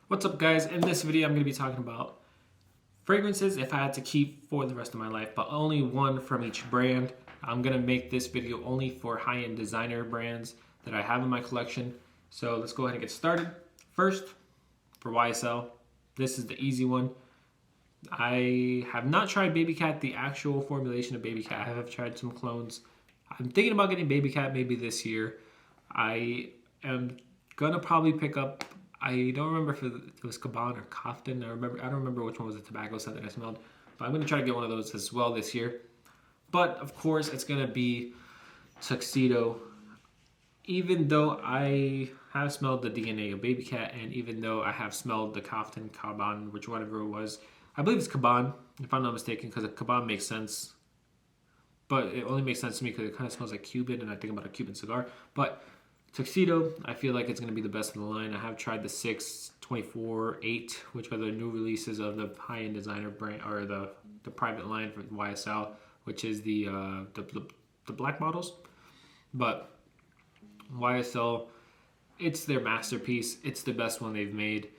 What's up, guys? In this video I'm going to be talking about fragrances if I had to keep for the rest of my life, but only one from each brand. I'm going to make this video only for high-end designer brands that I have in my collection. So let's go ahead and get started. First, for YSL, this is the easy one. I have not tried Baby Cat, the actual formulation of Baby Cat. I have tried some clones. I'm thinking about getting Baby Cat maybe this year. I am going to probably pick up, I don't remember if it was Kaban or Kaftan. I don't remember which one was the tobacco scent that I smelled. But I'm going to try to get one of those as well this year. But of course, it's going to be Tuxedo. Even though I have smelled the DNA of Baby Cat, and even though I have smelled the Kaftan, Kaban, which whatever it was, I believe it's Kaban, if I'm not mistaken, because Kaban makes sense. But it only makes sense to me because it kind of smells like Cuban, and I think about a Cuban cigar. But Tuxedo, I feel like it's going to be the best in the line. I have tried the 6, 24, 8, which are the new releases of the high-end designer brand, or the private line for YSL, which is the black models. But YSL, it's their masterpiece. It's the best one they've made.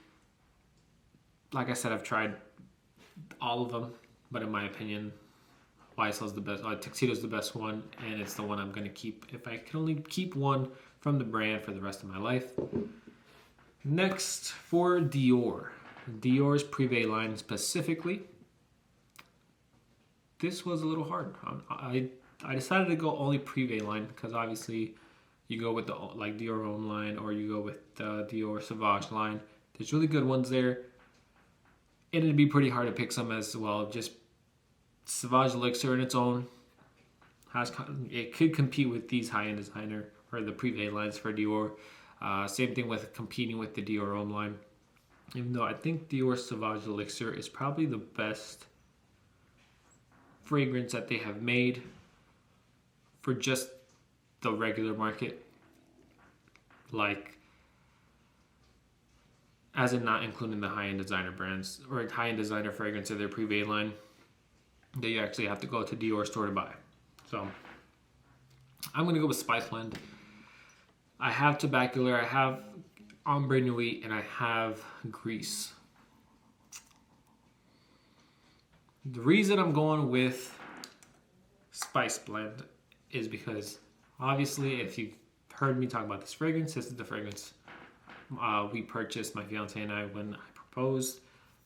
Like I said, I've tried all of them, but in my opinion, YSL is the best. Tuxedo is the best one, and it's the one I'm going to keep if I can only keep one from the brand for the rest of my life. Next, for Dior. Dior's Privé line specifically. This was a little hard. I decided to go only Privé line because obviously you go with the like Dior own line, or you go with the Dior Sauvage line. There's really good ones there. And it'd be pretty hard to pick some as well. Just Sauvage Elixir in its own it could compete with these high-end designer or the Privé lines for Dior. Same thing with competing with the Dior own line. Even though I think Dior Sauvage Elixir is probably the best fragrance that they have made for just the regular market. Like, as in not including the high-end designer brands or high-end designer fragrance of their Privé line that you actually have to go to Dior store to buy. So I'm going to go with Spice Blend. I have Tabacular, I have Ombre Nuit, and I have Grease. The reason I'm going with Spice Blend is because obviously if you've heard me talk about this fragrance, this is the fragrance we purchased, my fiance and I, when I proposed.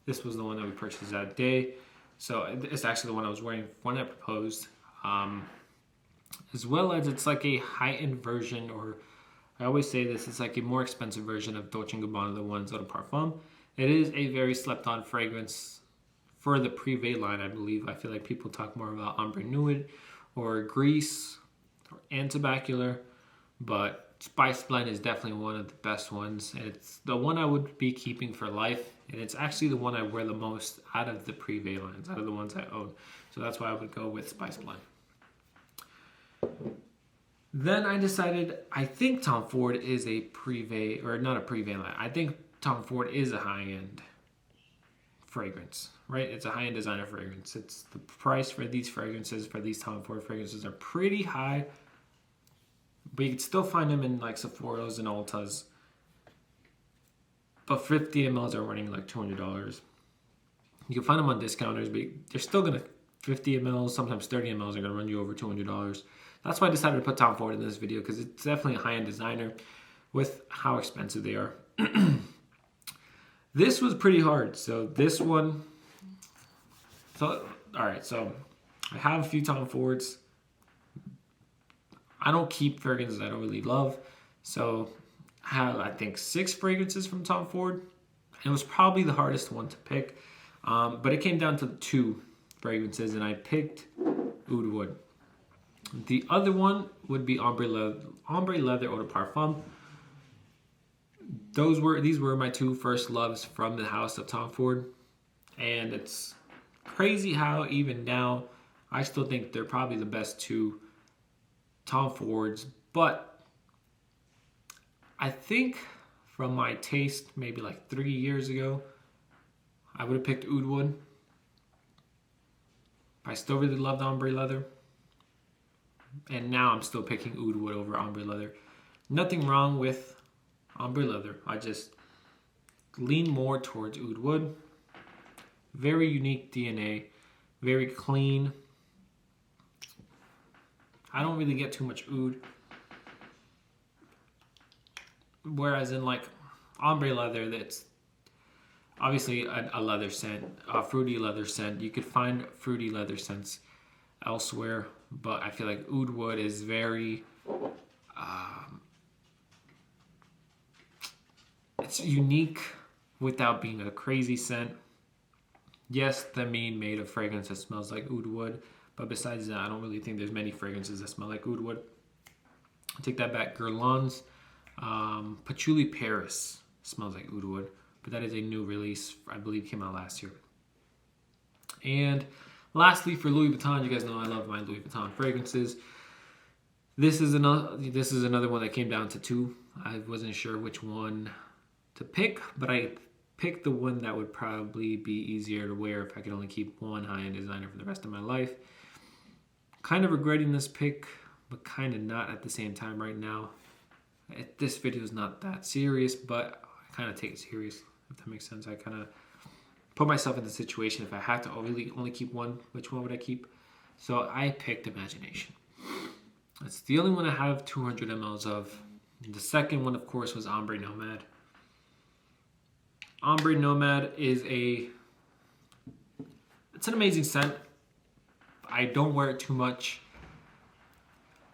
This was the one that we purchased that day. So it's actually the one I was wearing when I proposed. As well as it's like a high-end version, or I always say this, it's like a more expensive version of Dolce & Gabbana, the ones Eau de Parfum. It is a very slept-on fragrance for the Privé line, I believe. I feel like people talk more about Ombre Nuit or Grease and Tabacular, but Spice Blend is definitely one of the best ones, and it's the one I would be keeping for life, and it's actually the one I wear the most out of the Privé lines, out of the ones I own. So that's why I would go with Spice Blend. Then I decided, I think Tom Ford is a Privé, or not a Privé line. I think Tom Ford is a high-end fragrance, right? It's a high-end designer fragrance. It's the price for these fragrances, for these Tom Ford fragrances, are pretty high. But you can still find them in like Sephora's and Ulta's. But 50 mLs are running like $200. You can find them on discounters, but they're still going to, 50 mLs, sometimes 30 mLs are going to run you over $200. That's why I decided to put Tom Ford in this video, because it's definitely a high-end designer with how expensive they are. This was pretty hard. So this one, all right, so I have a few Tom Fords. I don't keep fragrances I don't really love. So I have, I think, 6 fragrances from Tom Ford. It was probably the hardest one to pick. But it came down to 2 fragrances, and I picked Oud Wood. The other one would be Ombre Leather Eau de Parfum. These were my 2 first loves from the house of Tom Ford. And it's crazy how even now I still think they're probably the best 2 Tom Fords, but I think from my taste maybe like 3 years ago, I would have picked Oud Wood. I still really loved Ombre Leather, and now I'm still picking Oud Wood over Ombre Leather. Nothing wrong with Ombre Leather. lean more towards oud wood. Very unique DNA, very clean. I don't really get too much oud. Whereas in like ombre leather, that's obviously a leather scent, a fruity leather scent. You could find fruity leather scents elsewhere, but I feel like oud wood is very, it's unique without being a crazy scent. Yes, the main made a fragrance that smells like oud wood, but besides that, I don't really think there's many fragrances that smell like oud wood. I take that back. Guerlain's Patchouli Paris smells like oud wood, but that is a new release. I believe came out last year. And lastly, for Louis Vuitton, you guys know I love my Louis Vuitton fragrances. This is another one that came down to two. I wasn't sure which one to pick, but I picked the one that would probably be easier to wear if I could only keep one high-end designer for the rest of my life. Kind of regretting this pick, but kind of not at the same time right now. This video is not that serious, but I kind of take it serious, if that makes sense. I kind of put myself in the situation, if I had to really only keep one, which one would I keep? So I picked Imagination. It's the only one I have 200 mLs of. The second one, of course, was Ombre Nomad. Ombre Nomad is it's an amazing scent. I don't wear it too much,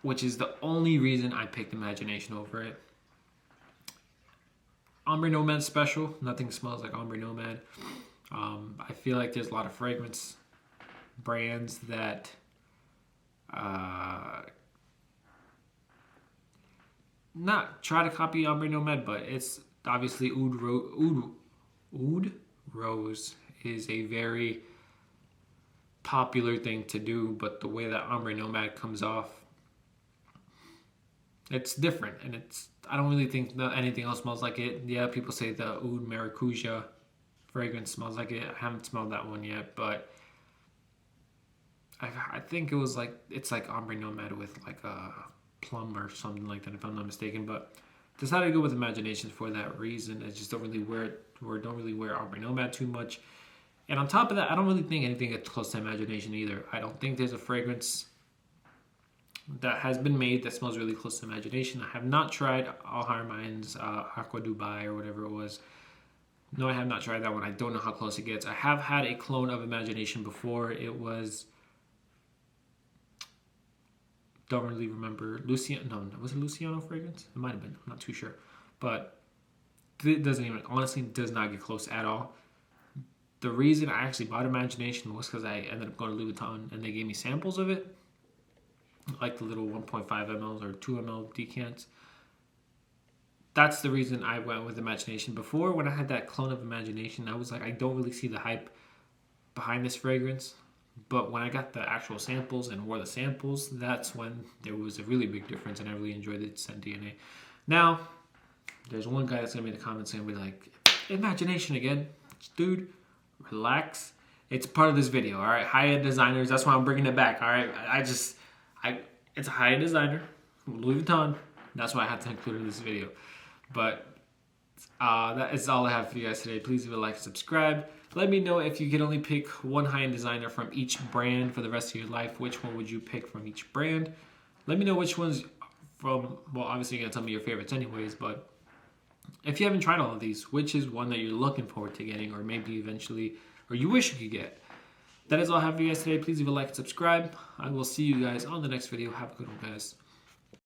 which is the only reason I picked Imagination over it. Ombre Nomad special. Nothing smells like Ombre Nomad. I feel like there's a lot of fragrance brands that not try to copy Ombre Nomad, but it's obviously Oud Rose is a very popular thing to do, but the way that Ombre Nomad comes off, it's different, and I don't really think that anything else smells like it. Yeah, people say the Oud Maracuja fragrance smells like it. I haven't smelled that one yet, but I think it's like Ombre Nomad with like a plum or something like that, if I'm not mistaken. But decided to go with Imagination for that reason. I just don't really wear it, or don't really wear Ombre Nomad too much. And on top of that, I don't really think anything gets close to Imagination either. I don't think there's a fragrance that has been made that smells really close to Imagination. I have not tried Al Harmein's Aqua Dubai or whatever it was. No, I have not tried that one. I don't know how close it gets. I have had a clone of Imagination before. It was, don't really remember. No, was it Luciano fragrance? It might have been. I'm not too sure. But it honestly does not get close at all. The reason I actually bought Imagination was because I ended up going to Louis Vuitton and they gave me samples of it, like the little 1.5 ml or 2 ml decants. That's the reason I went with Imagination. Before, when I had that clone of Imagination, I was like, I don't really see the hype behind this fragrance. But when I got the actual samples and wore the samples, that's when there was a really big difference, and I really enjoyed the scent DNA. Now, there's one guy that's going to be in the comments and be like, Imagination again? Dude, relax. It's part of this video, all right? High-end designers, that's why I'm bringing it back, all right? It's a high-end designer, Louis Vuitton. That's why I had to include it in this video. But that is all I have for you guys today. Please leave a like and subscribe. Let me know if you could only pick one high-end designer from each brand for the rest of your life. Which one would you pick from each brand? Let me know which ones from, well, obviously you're going to tell me your favorites anyways, but if you haven't tried all of these, which is one that you're looking forward to getting, or maybe eventually, or you wish you could get? That is all I have for you guys today. Please leave a like and subscribe. I will see you guys on the next video. Have a good one, guys.